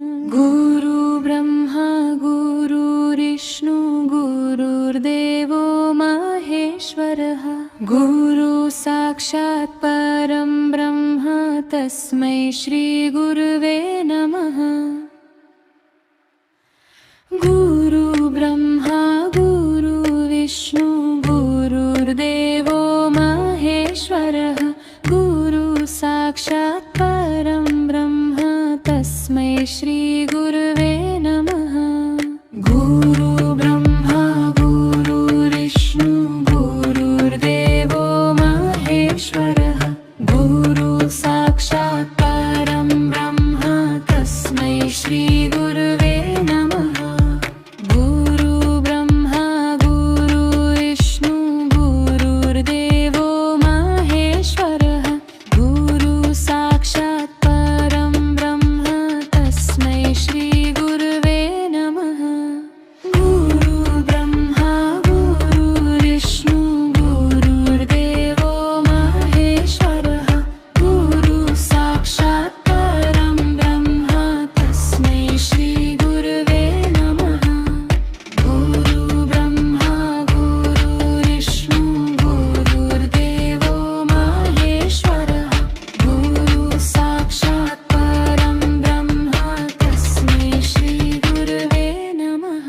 गुरु ब्रह्मा गुरुर्विष्णु गुरुर्देवो महेश्वरः गुरु साक्षात् परं ब्रह्म तस्मै श्री गुरुवे नमः। गुरु ब्रह्मा गुरुर्विष्णु गुरुर्देवो महेश्वरः गुरु साक्षात् परं ब्रह्म तस्मै श्री गुरुवे नमः। गुरु ब्रह्मा गुरुर्विष्णु गुरुर्देवो महेश्वरः गुरु साक्षात् परं ब्रह्म तस्मै श्री गुरुवे नमः। गुरु ब्रह्मा गुरुर्विष्णु गुरुर्देवो महेश्वरः गुरु साक्षात् परं ब्रह्म तस्मै श्री गुरुवे नमः। गुरु ब्रह्मा गुरुर्विष्णु गुरुर्देवो महेश्वरः गुरु साक्षात् परं ब्रह्म तस्मै श्री गुरुवे नमः। गुरु ब्रह्मा गुरुर्विष्णु गुरुर्देवो महेश्वरः गुरु साक्षात् परं ब्रह्म तस्मै श्री गुरुवे नमः।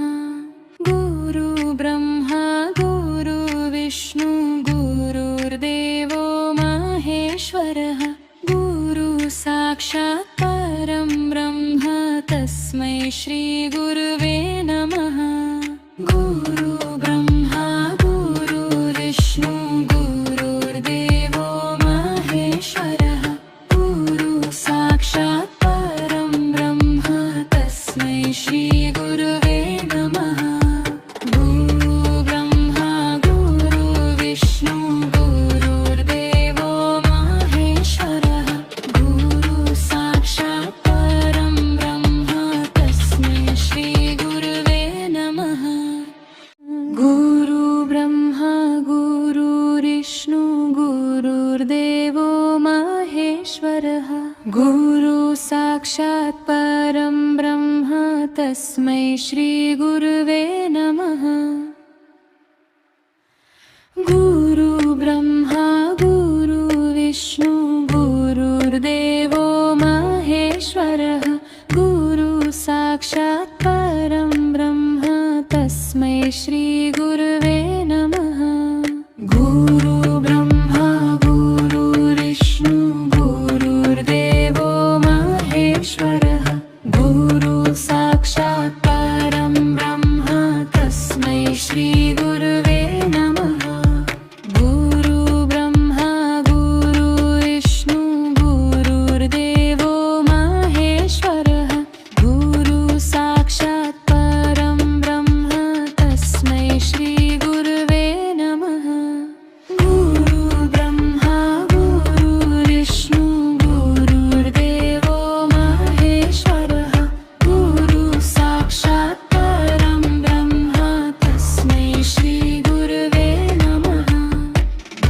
गुरु ब्रह्मा गुरुर्विष्णु गुरुर्देवो महेश्वरः गुरु साक्षात् परं ब्रह्म तस्मै श्री गुरुवे नमः। गुरु ब्रह्मा गुरुर्विष्णु गुरुर्देवो महेश्वरः गुरु साक्षात् परं ब्रह्म तस्मै श्री गुरुवे नमः। गुरु ब्रह्मा गुरुर्विष्णु गुरुर्देवो महेश्वरः गुरु साक्षात् परं ब्रह्म तस्मै श्री गुरुवे नमः। गुरु ब्रह्मा गुरुर्विष्णु गुरुर्देवो महेश्वरः गुरु साक्षात् परं ब्रह्म तस्मै श्री गुरुवे नमः। गुरु ब्रह्मा गुरुर्विष्णु गुरुर्देवो महेश्वरः गुरु साक्षात् परं ब्रह्म तस्मै श्री गुरुवे नमः। गुरु ब्रह्मा गुरुर्विष्णु गुरुर्देवो महेश्वरः गुरु साक्षात् परं ब्रह्म तस्मै श्री गुरुवे नमः। गुरु ब्रह्मा गुरुर्विष्णु गुरुर्देवो महेश्वरः गुरु साक्षात् परं ब्रह्म तस्मै श्री गुरुवे नमः। गुरु ब्रह्मा गुरुर्विष्णु गुरुर्देवो महेश्वरः गुरु साक्षात् परं ब्रह्म तस्मै श्री गुरुवे नमः।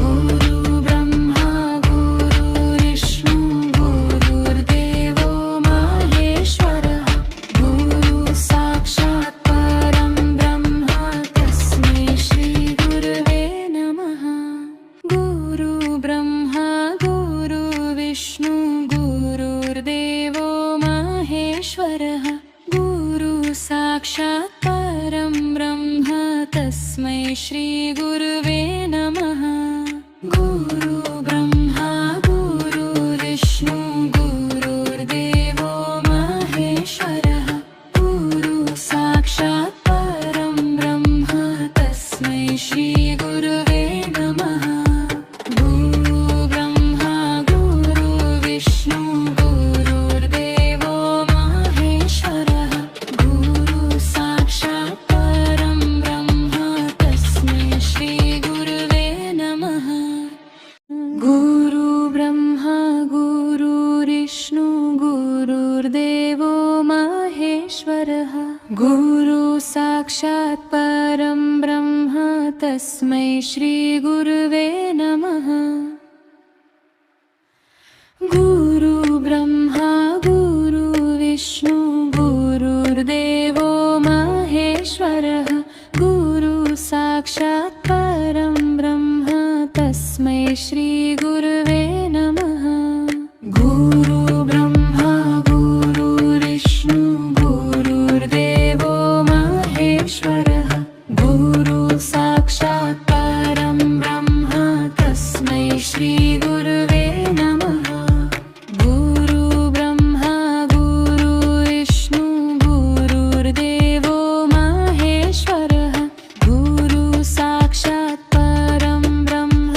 गुरु ब्रह्मा गुरुर्विष्णु गुरुर्देवो महेश्वरः गुरु साक्षात् परं ब्रह्म तस्मै श्री गुरुवे नमः। गुरु ब्रह्मा गुरुर्विष्णु गुरुर्देवो महेश्वरः गुरु साक्षात् परं ब्रह्म तस्मै श्री गुरुवे नमः। गुरु ब्रह्मा गुरुर्विष्णु गुरुर्देवो महेश्वरः गुरु साक्षात् परं ब्रह्म तस्मै श्री गुरुवे नमः। गुरु ब्रह्मा गुरुर्विष्णु गुरुर्देवो महेश्वरः गुरु साक्षात् परं ब्रह्म तस्मै श्री गुरुवे नमः। गुरु ब्रह्मा गुरुर्विष्णु गुरुर्देवो महेश्वरः गुरु साक्षात् परं ब्रह्म तस्मै श्री गुरुवे नमः। गुरु ब्रह्मा गुरु विष्णु गुरुर्देवो महेश्वरः गुरु साक्षात् परं ब्रह्म तस्मै श्री गुरवे नमः। गुरु ब्रह्मा गुरुर्विष्णु गुरुर्देवो महेश्वरः गुरु साक्षात् परं ब्रह्म तस्मै श्री गुरवे नमः। गुरु ब्रह्मा गुरुर्विष्णु गुरुर्देवो महेश्वरः गुरु साक्षात् परं ब्रह्म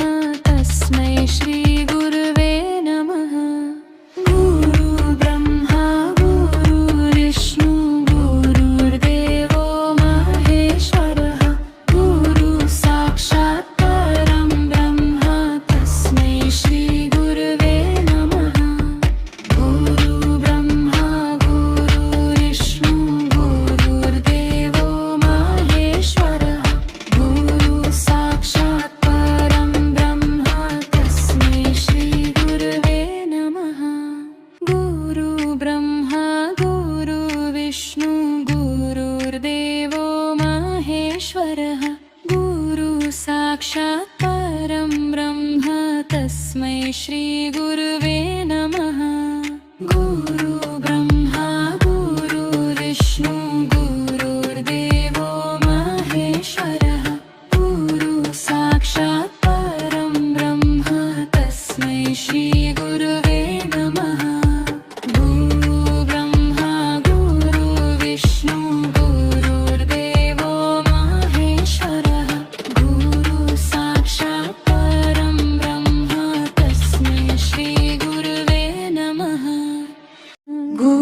तस्मै श्री गुरवे नमः। गुरु ब्रह्मा गुरुर्विष्णु गुरुर्देवो महेश्वरः गुरु साक्षात् परं ब्रह्म तस्मै श्री गुरवे नमः। गुरु ब्रह्मा गुरुर्विष्णु गुरुर्देवो महेश्वरः गुरु साक्षात् परं ब्रह्म तस्मै श्री गुरवे नमः। गुरु ब्रह्मा गुरुर्विष्णु गुरुर्देवो महेश्वरः गुरु साक्षात् परं ब्रह्म तस्मै श्री गुरवे नमः। गुरु ब्रह्मा गुरुर्विष्णु गुरुर्देवो महेश्वरः गुरु साक्षात् परं ब्रह्म तस्मै श्री गुरवे नमः। गुरु ब्रह्मा गुरुर्विष्णु गुरुर्देवो महेश्वरः गुरु साक्षात् परं ब्रह्म तस्मै श्री गुरवे नमः। गुरु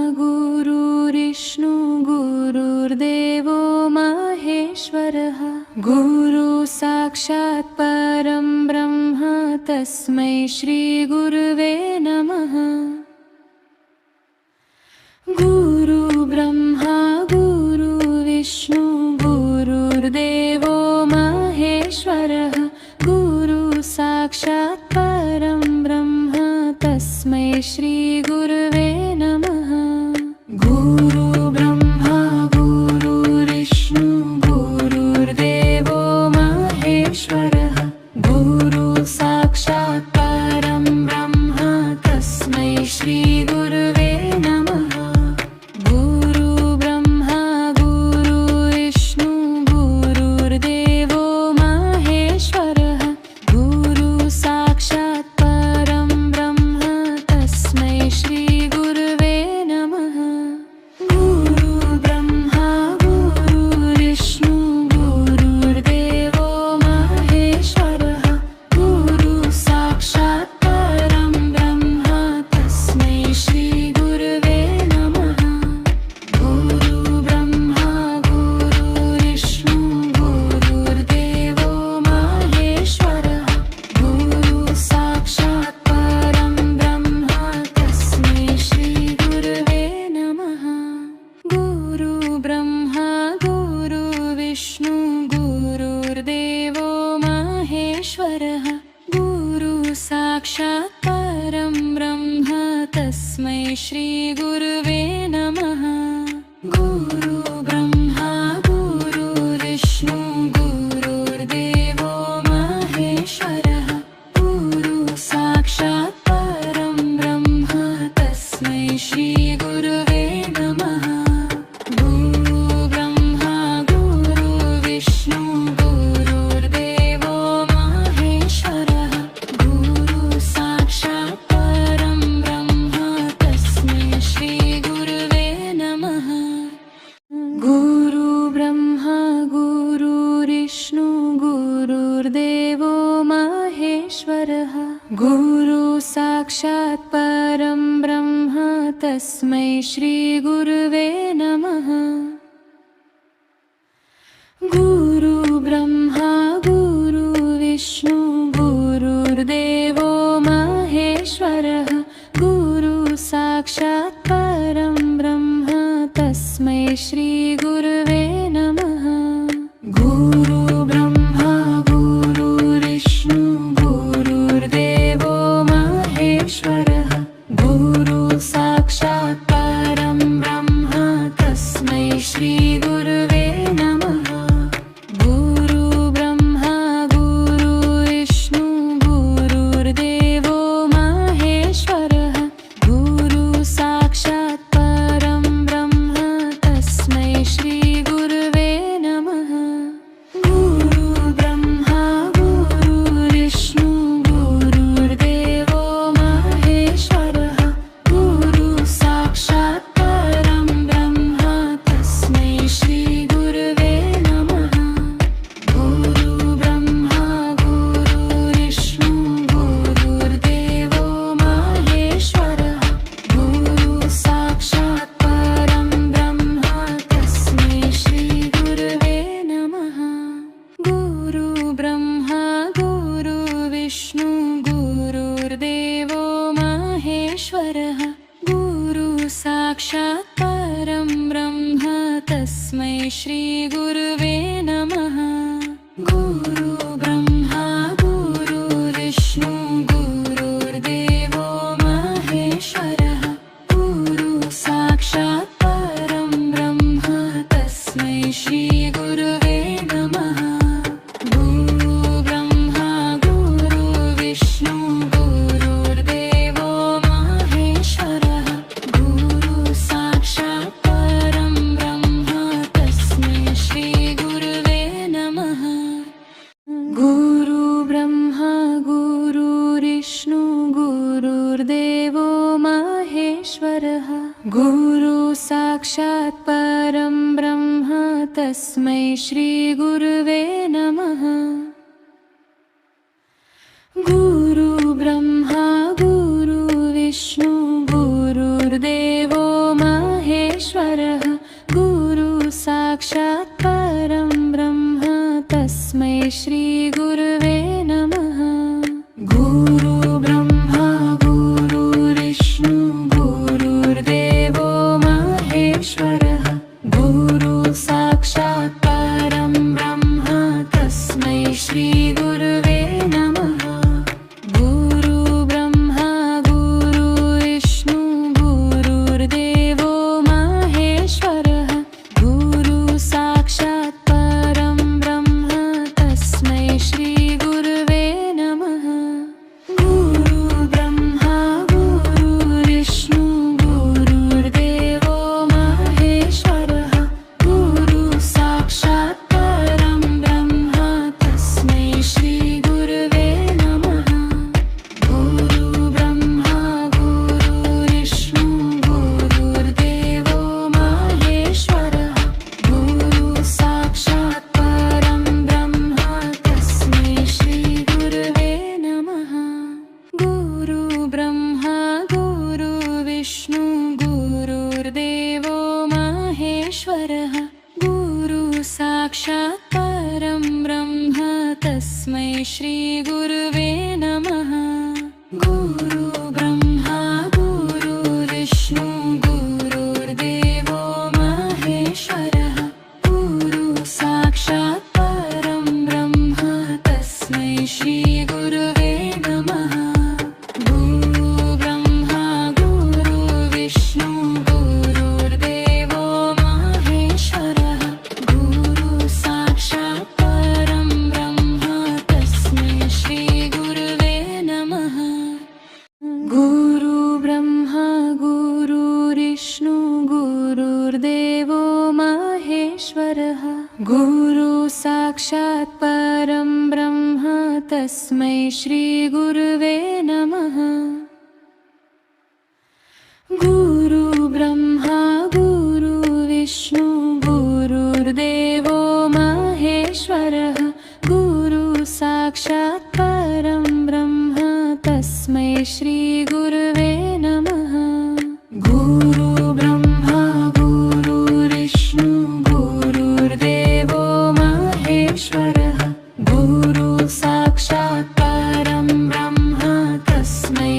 ब्रह्मा गुरुर्विष्णु गुरुर्देवो महेश्वरः गुरु साक्षात् परं ब्रह्म तस्मै श्री गुरवे नमः। गुरु ब्रह्मा गुरुर्विष्णु गुरुर्देवो महेश्वरः गुरु साक्षात् परं ब्रह्म तस्मै श्री गुरवे नमः। गुरु ब्रह्मा गुरुर्विष्णु गुरुर्देवो महेश्वरः गुरु साक्षात् परं ब्रह्म तस्मै श्री गुरवे नमः। गुरु ब्रह्मा गुरुर्विष्णु गुरुर्देवो महेश्वरः गुरु साक्षात् परं ब्रह्म तस्मै श्री गुरवे नमः। गुरु ब्रह्मा गुरुर्विष्णु गुरुर्देवो महेश्वरः गुरु साक्षात् परं ब्रह्म तस्मै श्री गुरवे नमः। गुरु ब्रह्मा गुरुर्विष्णु गुरुर्देवो महेश्वरः गुरु साक्षात् परं ब्रह्म तस्मै श्री गुरवे नमः। गुरु ब्रह्मा गुरुर्विष्णु गुरुर्देवो महेश्वरः गुरु साक्षात् परं ब्रह्म तस्मै श्री गुरवे नमः। गुरु ब्रह्मा गुरुर्विष्णु गुरुर्देवो महेश्वरः गुरु साक्षात् परं ब्रह्म तस्मै श्री गुरवे नमः। गुरु ब्रह्मा गुरुर्विष्णु गुरुर्देवो महेश्वरः गुरु साक्षात् परं ब्रह्म तस्मै श्री गुरवे नमः। गुरु ब्रह्मा गुरुर्विष्णु गुरुर्देवो महेश्वरः गुरु साक्षात् परं ब्रह्म तस्मै श्री गुरवे नमः। गुरु ब्रह्मा गुरुर्विष्णु गुरुर्देवो महेश्वरः गुरु साक्षात् परं ब्रह्म तस्मै श्री गुरवे नमः। गुरु ब्रह्मा गुरुर्विष्णु गुरुर्देवो महेश्वरः गुरु साक्षात् परं श्री गुरुवे नमः। गुरु ब्रह्मा गुरु विष्णु गुरुर्देवो महेश्वरः। गुरु साक्षात् परं ब्रह्म तस्मै श्री गुरुवे नमः। गुरु ब्रह्मा गुरु विष्णु गुरुर्देवो महेश्वरः। गुरु साक्षात् परं ब्रह्म तस्मै श्री गुरुवे नमः। गुरु ब्रह्मा गुरु विष्णु गुरुर्देवो महेश्वरः। गुरु साक्षात् परं ब्रह्म तस्मै श्री गुरुवे नमः। गुरु ब्रह्मा गुरु विष्णु गुरुर्देवो महेश्वरः। गुरु साक्षात् परं ब्रह्म तस्मै श्री गुरुवे नमः। गुरु ब्रह्मा गुरु विष्णु गुरुर्देवो महेश्वरः। गुरु साक्षात् परं ब्रह्म तस्मै श्री गुरुवे नमः। गुरु ब्रह्मा गुरु विष्णु गुरुर्देवो महेश्वरः। गुरु साक्षात् परं ब्रह्म तस्मै श्री गुरुवे नमः। गुरु ब्रह्मा गुरु विष्णु गुरुर्देवो महेश्वरः। गुरु साक्षात् परं ब्रह्म तस्मै श्री गुरुवे नमः। गुरु ब्रह्मा गुरु विष्णु गुरुर्देवो महेश्वरः। गुरु साक्षात् परं ब्रह्म तस्मै श्री गुरुवे नमः। गुरु ब्रह्मा गुरु विष्णु गुरुर्देवो महेश्वरः। गुरु साक्षात् परं ब्रह्म तस्मै श्री गुरुवे नमः। गुरु ब्रह्मा गुरु विष्णु गुरुर्देवो महेश्वरः। गुरु साक्षात् परं ब्रह्म तस्मै श्री गुरुवे नमः। गुरु ब्रह्मा गुरु विष्णु गुरुर्देवो महेश्वरः। गुरु साक्षात् परं ब्रह्म तस्मै श्री गुरुवे नमः। गुरु ब्रह्मा गुरु विष्णु गुरुर्देवो महेश्वरः। गुरु साक्षात् परं ब्रह्म तस्मै श्री गुरुवे नमः। गुरु ब्रह्मा गुरु विष्णु गुरुर्देवो महेश्वरः। गुरु साक्षात् परं ब्रह्म तस्मै श्री गुरुवे नमः। गुरु ब्रह्मा गुरु विष्णु गुरुर्देवो महेश्वरः। गुरु साक्षात् परं ब्रह्म तस्मै श्री गुरुवे नमः। गुरु ब्रह्मा गुरु विष्णु गुरुर्देवो महेश्वरः। गुरु साक्षात् परं ब्रह्म तस्मै श्री गुरुवे नमः। गुरु ब्रह्मा गुरु विष्णु गुरुर्देवो महेश्वरः। गुरु साक्षात् परं ब्रह्म तस्मै श्री गुरुवे नमः। गुरु ब्रह्मा गुरु विष्णु गुरुर्देवो महेश्वरः। गुरु साक्षात् परं ब्रह्म तस्मै श्री गुरुवे नमः। गुरु ब्रह्मा गुरु विष्णु गुरुर्देवो महेश्वरः। गुरु साक्षात् परं ब्रह्म तस्मै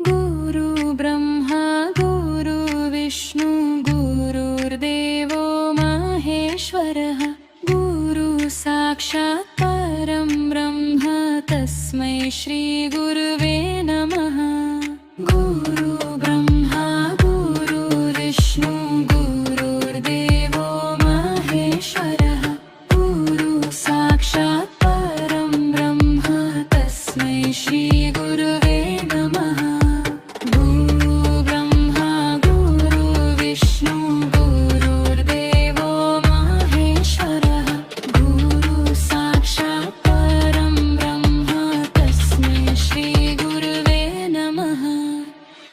गुरु ब्रह्मा गुरु विष्णु गुरुर्देवो महेश्वरः गुरु साक्षात् परं ब्रह्म तस्मै श्री गुरुवे नमः।